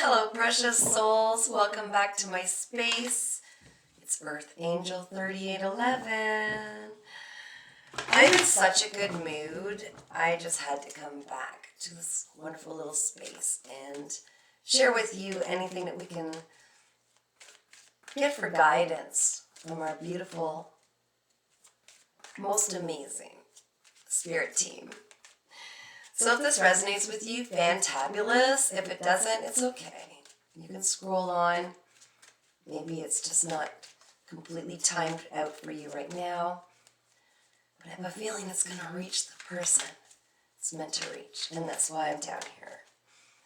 Hello, precious souls. Welcome back to my space. It's Earth Angel 3811. I'm in such a good mood. I just had to come back to this wonderful little space and share with you anything that we can get for guidance from our beautiful, most amazing spirit team. So if this resonates with you, fantabulous. If it doesn't, it's okay. You can scroll on. Maybe it's just not completely timed out for you right now. But I have a feeling it's going to reach the person it's meant to reach. And that's why I'm down here.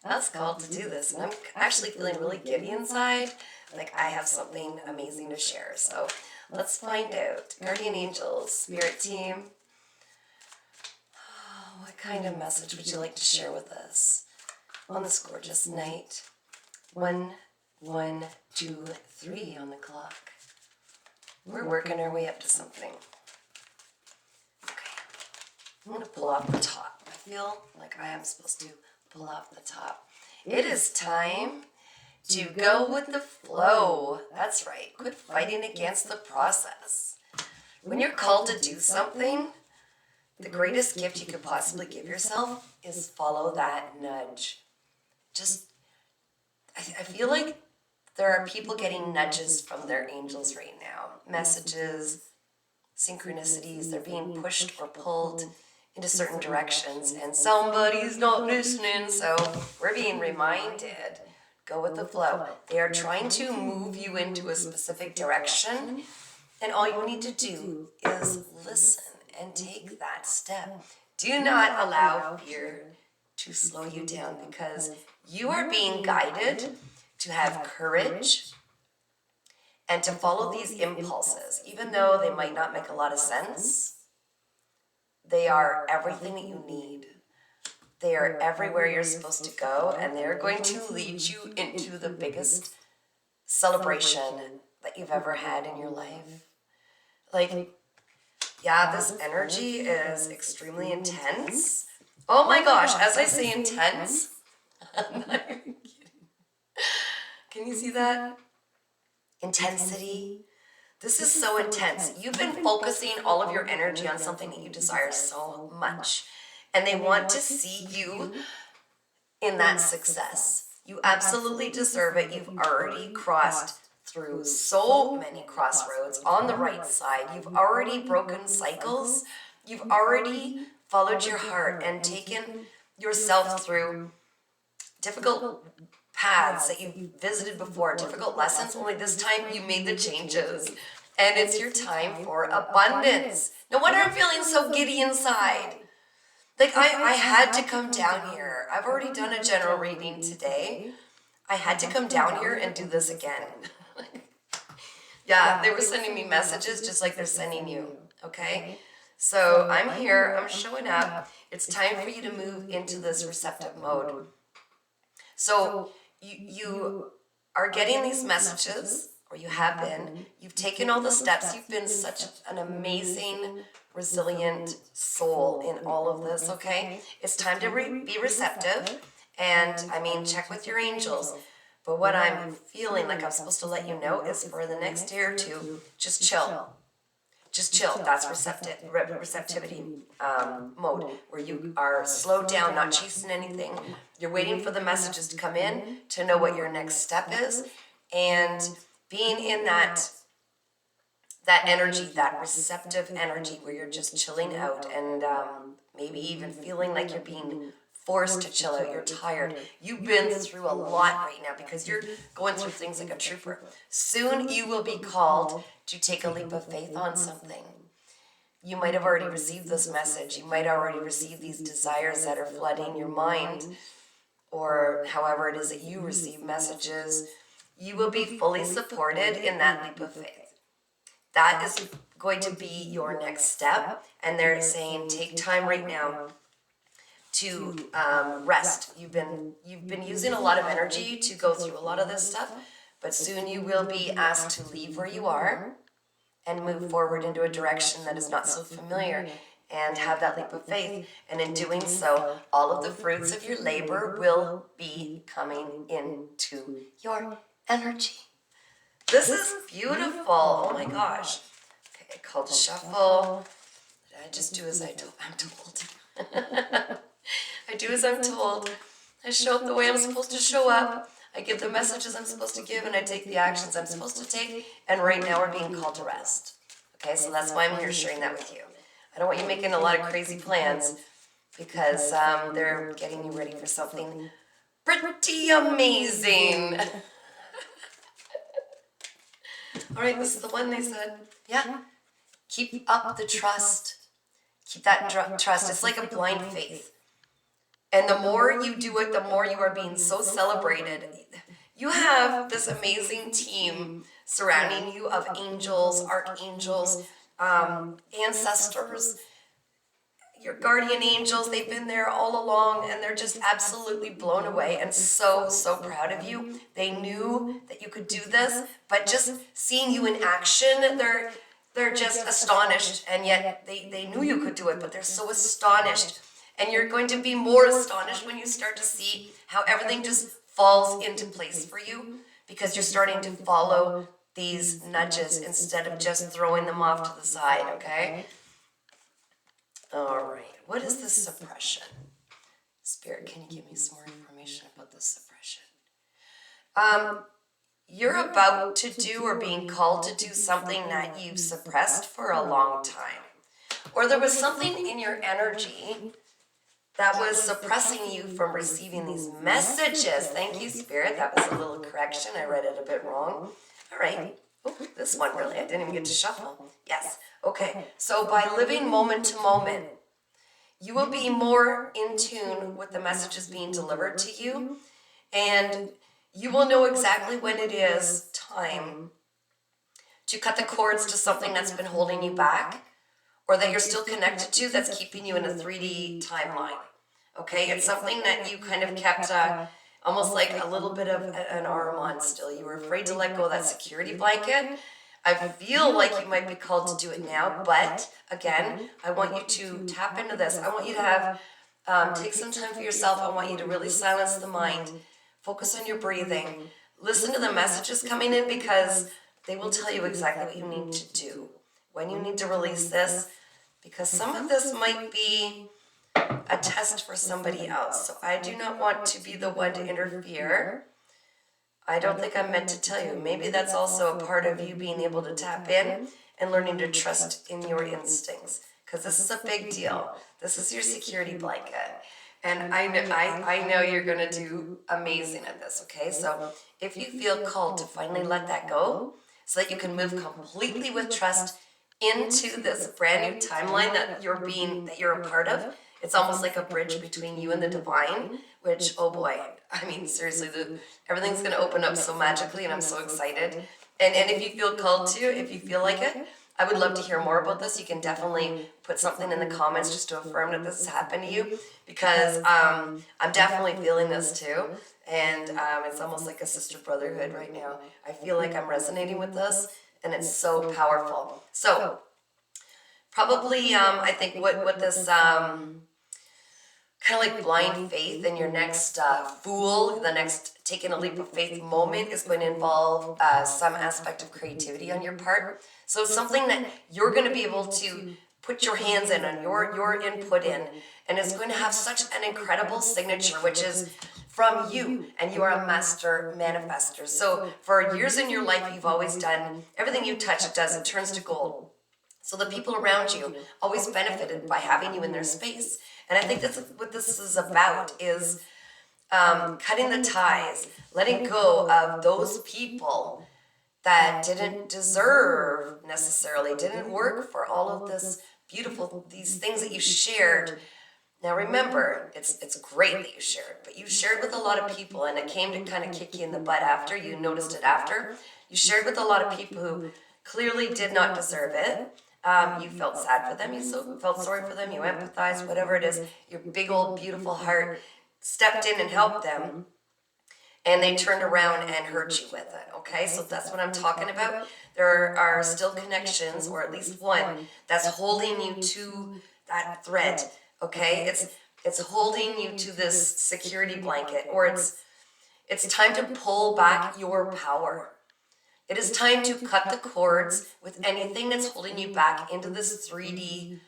I was called to do this. And I'm actually feeling really giddy inside. Like I have something amazing to share. So let's find out. Guardian Angels, Spirit Team. What kind of message would you like to share with us on this gorgeous night? 1, 1, 2, 3 on the clock. We're working our way up to something. Okay, I'm going to pull off the top. I feel like I am supposed to pull off the top. It is time to go with the flow. That's right. Quit fighting against the process. When you're called to do something, the greatest gift you could possibly give yourself is follow that nudge. I feel like there are people getting nudges from their angels right now. Messages, synchronicities, they're being pushed or pulled into certain directions, and somebody's not listening, so we're being reminded, go with the flow. They are trying to move you into a specific direction, and all you need to do is listen and take that step. Do not allow fear to slow you down, because you are being guided to have courage and to follow these impulses. Even though they might not make a lot of sense, they are everything that you need. They are everywhere you're supposed to go, and they're going to lead you into the biggest celebration that you've ever had in your life. Yeah, this energy is extremely intense. Oh my gosh, as I say intense, I'm not even kidding. Can you see that? Intensity. This is so intense. You've been focusing all of your energy on something that you desire so much, and they want to see you in that success. You absolutely deserve it. You've already crossed through so many crossroads on the right side. You've already broken cycles. You've already followed your heart and taken yourself through difficult paths that you've visited before, difficult lessons, only this time you made the changes. And it's your time for abundance. No wonder I'm feeling so giddy inside. Like I had to come down here. I've already done a general reading today. I had to come down here and do this again. Yeah, they were sending me messages just like they're sending you, okay? So I'm here, I'm showing up. It's time for you to move into this receptive mode. So you are getting these messages, or you have been. You've taken all the steps. You've been such an amazing, resilient soul in all of this, okay? It's time to be receptive, and check with your angels. But what I'm feeling like I'm supposed to let you know is for the next day or two, just chill. Just chill. That's receptivity mode, where you are slowed down, not chasing anything. You're waiting for the messages to come in to know what your next step is, and being in that energy, that receptive energy, where you're just chilling out, and maybe even feeling like you're being forced to chill out. You're tired. You've been through a lot right now because you're going through things like a trooper. Soon you will be called to take a leap of faith on something. You might have already received this message. You might already receive these desires that are flooding your mind, or however it is that you receive messages. You will be fully supported in that leap of faith. That is going to be your next step, and they're saying take time right now to rest. You've been using a lot of energy to go through a lot of this stuff, but soon you will be asked to leave where you are and move forward into a direction that is not so familiar. and have that leap of faith. And in doing so, all of the fruits of your labor will be coming into your energy. This is beautiful. Oh my gosh. Okay, call to shuffle. I just do as I'm told. I do as I'm told. I show up the way I'm supposed to show up. I give the messages I'm supposed to give, and I take the actions I'm supposed to take. And right now we're being called to rest. Okay, so that's why I'm here sharing that with you. I don't want you making a lot of crazy plans because they're getting you ready for something pretty amazing. All right, this is the one they said. Yeah, keep up the trust. Keep that trust. It's like a blind faith. And the more you do it, the more you are being so celebrated. You have this amazing team surrounding you of angels, archangels, ancestors, your guardian angels. They've been there all along, and they're just absolutely blown away and so, so proud of you. They knew that you could do this, but just seeing you in action, they're just astonished, and yet they knew you could do it, but they're so astonished. And you're going to be more astonished when you start to see how everything just falls into place for you, because you're starting to follow these nudges instead of just throwing them off to the side, okay? All right, what is this suppression? Spirit, can you give me some more information about this suppression? You're about to do or being called to do something that you've suppressed for a long time. Or there was something in your energy that was suppressing you from receiving these messages. Thank you, Spirit. That was a little correction. I read it a bit wrong. All right. Oh, this one, really. I didn't even get to shuffle. Yes. Okay. So by living moment to moment, you will be more in tune with the messages being delivered to you, and you will know exactly when it is time to cut the cords to something that's been holding you back, or that you're still connected to that's keeping you in a 3D timeline. Okay, it's something that you kind of kept almost like a little bit of an arm on still. You were afraid to let go of that security blanket. I feel like you might be called to do it now, but again, I want you to tap into this. I want you to have, take some time for yourself. I want you to really silence the mind, focus on your breathing, listen to the messages coming in, because they will tell you exactly what you need to do, when you need to release this, because some of this might be a test for somebody else. So I do not want to be the one to interfere. I don't think I'm meant to tell you. Maybe that's also a part of you being able to tap in and learning to trust in your instincts, because this is a big deal. This is your security blanket. And I know you're going to do amazing at this, okay? So if you feel called to finally let that go so that you can move completely with trust into this brand new timeline that you're a part of, it's almost like a bridge between you and the divine, which, oh boy, I mean, seriously, everything's going to open up so magically, and I'm so excited. And if you feel called to, if you feel like it, I would love to hear more about this. You can definitely put something in the comments just to affirm that this has happened to you, because I'm definitely feeling this too. And it's almost like a sister brotherhood right now. I feel like I'm resonating with this, and it's so powerful. So probably I think what this kind of like blind faith in your next the next taking a leap of faith moment is going to involve some aspect of creativity on your part. So it's something that you're going to be able to put your hands in and your input in, and it's going to have such an incredible signature, which is from you, and you are a master manifester. So for years in your life, you've always done, everything you touch, it turns to gold. So the people around you always benefited by having you in their space. And I think that's what this is about, is cutting the ties, letting go of those people that didn't deserve necessarily, didn't work for all of this beautiful, these things that you shared. Now remember, it's great that you shared, but you shared with a lot of people, and it came to kind of kick you in the butt after. You noticed it after. You shared with a lot of people who clearly did not deserve it. You felt sad for them, you felt sorry for them, you empathized, whatever it is. Your big old beautiful heart stepped in and helped them, and they turned around and hurt you with it, okay? So that's what I'm talking about. There are still connections, or at least one, that's holding you to that thread, okay? It's holding you to this security blanket, or it's time to pull back your power. It is time to cut the cords with anything that's holding you back into this 3D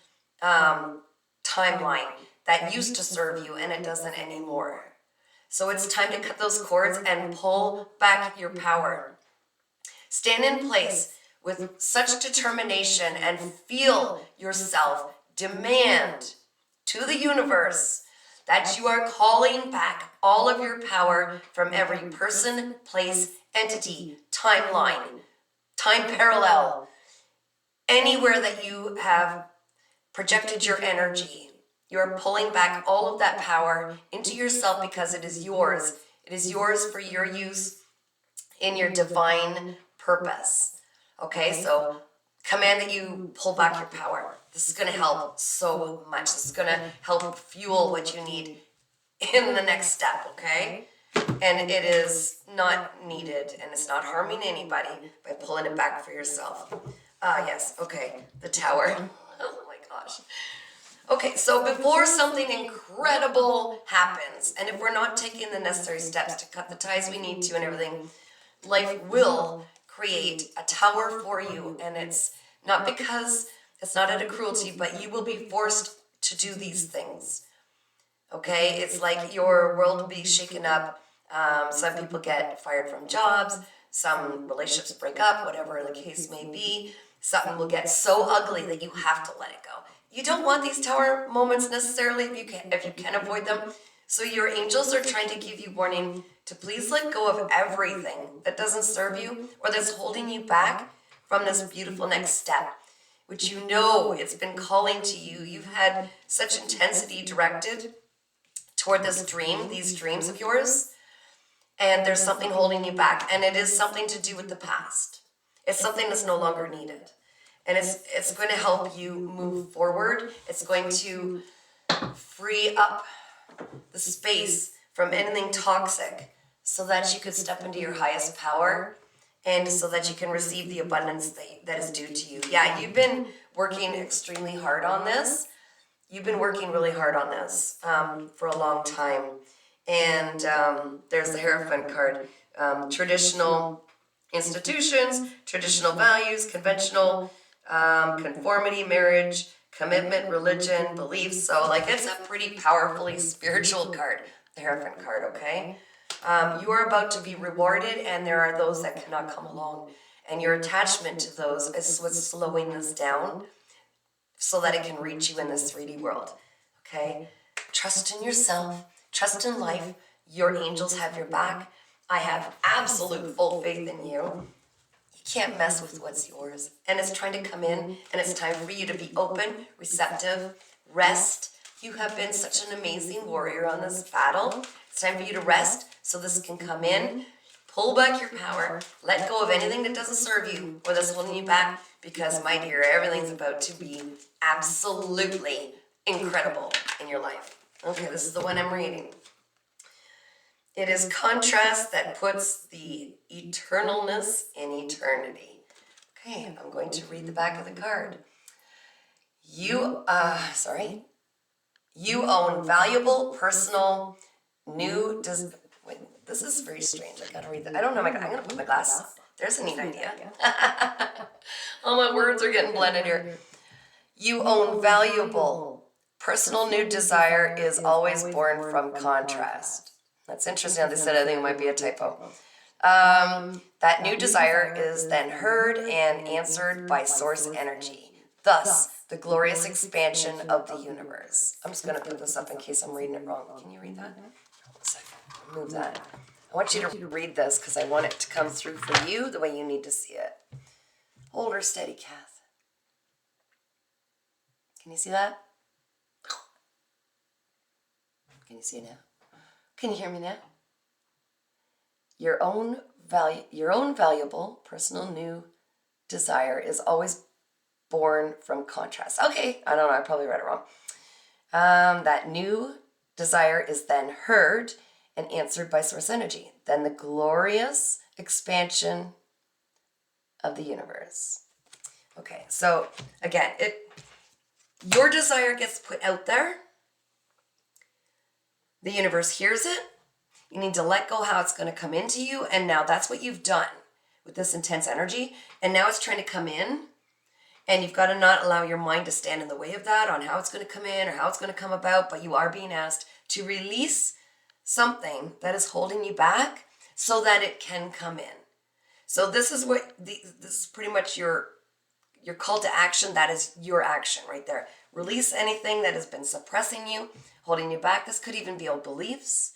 timeline that used to serve you and it doesn't anymore. So it's time to cut those cords and pull back your power. Stand in place with such determination and feel yourself demand to the universe that you are calling back all of your power from every person, place, entity, timeline, time parallel, anywhere that you have projected your energy. You are pulling back all of that power into yourself because it is yours. It is yours for your use in your divine purpose. Okay, so command that you pull back your power. This is going to help so much. This is going to help fuel what you need in the next step, okay? And it is not needed, and it's not harming anybody by pulling it back for yourself. Yes, okay, the tower. Oh my gosh. Okay, so before something incredible happens, and if we're not taking the necessary steps to cut the ties we need to and everything, life will create a tower for you, and it's not because it's not out of cruelty, but you will be forced to do these things. Okay, it's like your world will be shaken up. Some people get fired from jobs, some relationships break up, whatever the case may be. Something will get so ugly that you have to let it go. You don't want these tower moments necessarily if you can avoid them. So your angels are trying to give you warning to please let go of everything that doesn't serve you or that's holding you back from this beautiful next step, which you know it's been calling to you. You've had such intensity directed toward this dream, these dreams of yours, and there's something holding you back, and it is something to do with the past. It's something that's no longer needed, and it's going to help you move forward. It's going to free up the space from anything toxic so that you could step into your highest power and so that you can receive the abundance that is due to you. Yeah, you've been working extremely hard on this. You've been working really hard on this for a long time. And there's the Hierophant card. Traditional institutions, traditional values, conventional conformity, marriage, commitment, religion, beliefs. So like it's a pretty powerfully spiritual card, the Hierophant card, okay? You are about to be rewarded, and there are those that cannot come along. And your attachment to those is what's slowing this down so that it can reach you in this 3D world, okay? Trust in yourself, trust in life. Your angels have your back. I have absolute full faith in you. You can't mess with what's yours. And it's trying to come in, and it's time for you to be open, receptive, rest. You have been such an amazing warrior on this battle. It's time for you to rest so this can come in. Pull back your power. Let go of anything that doesn't serve you or that's holding you back, because, my dear, everything's about to be absolutely incredible in your life. Okay, this is the one I'm reading. It is contrast that puts the eternalness in eternity. Okay, I'm going to read the back of the card. You own valuable, personal, new... Wait, this is very strange. I gotta read that. I don't know. I'm gonna put my glasses on. There's a neat idea. All my words are getting blended here. You own valuable, personal new desire is always born from contrast. That's interesting how they said. I think it might be a typo. That new desire is then heard and answered by source energy. Thus, the glorious expansion of the universe. I'm just going to put this up in case I'm reading it wrong. Can you read that? Hold a second. Move that. I want you to read this because I want it to come through for you the way you need to see it. Hold her steady, Kath. Can you see that? Can you see it now? Can you hear me now? Your own valuable, personal new desire is always born from contrast. Okay, I don't know, I probably read it wrong. That new desire is then heard and answered by source energy. Then the glorious expansion of the universe. Okay, so again, your desire gets put out there. The universe hears it. You need to let go how it's going to come into you. And now that's what you've done with this intense energy. And now it's trying to come in. And you've got to not allow your mind to stand in the way of that on how it's going to come in or how it's going to come about. But you are being asked to release something that is holding you back so that it can come in. So this is this is pretty much your call to action. That is your action right there. Release anything that has been suppressing you, holding you back. This could even be old beliefs.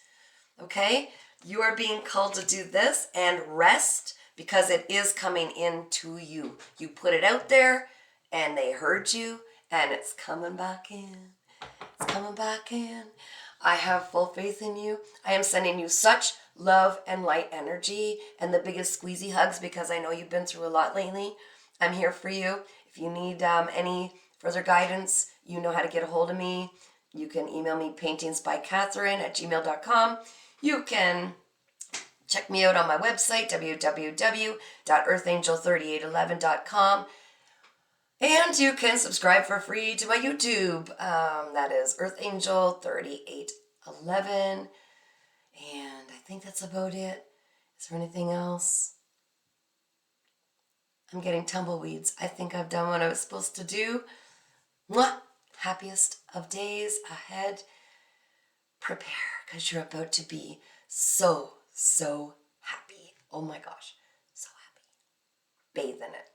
Okay? You are being called to do this and rest because it is coming into you. You put it out there and they heard you and it's coming back in. It's coming back in. I have full faith in you. I am sending you such love and light energy and the biggest squeezy hugs because I know you've been through a lot lately. I'm here for you. If you need any further guidance, you know how to get a hold of me. You can email me paintingsbycatherine@gmail.com. You can check me out on my website, www.earthangel3811.com. And you can subscribe for free to my YouTube. That is earthangel3811. And I think that's about it. Is there anything else? I'm getting tumbleweeds. I think I've done what I was supposed to do. Mwah! Happiest of days ahead. Prepare, because you're about to be so happy. Oh my gosh, so happy. Bathe in it.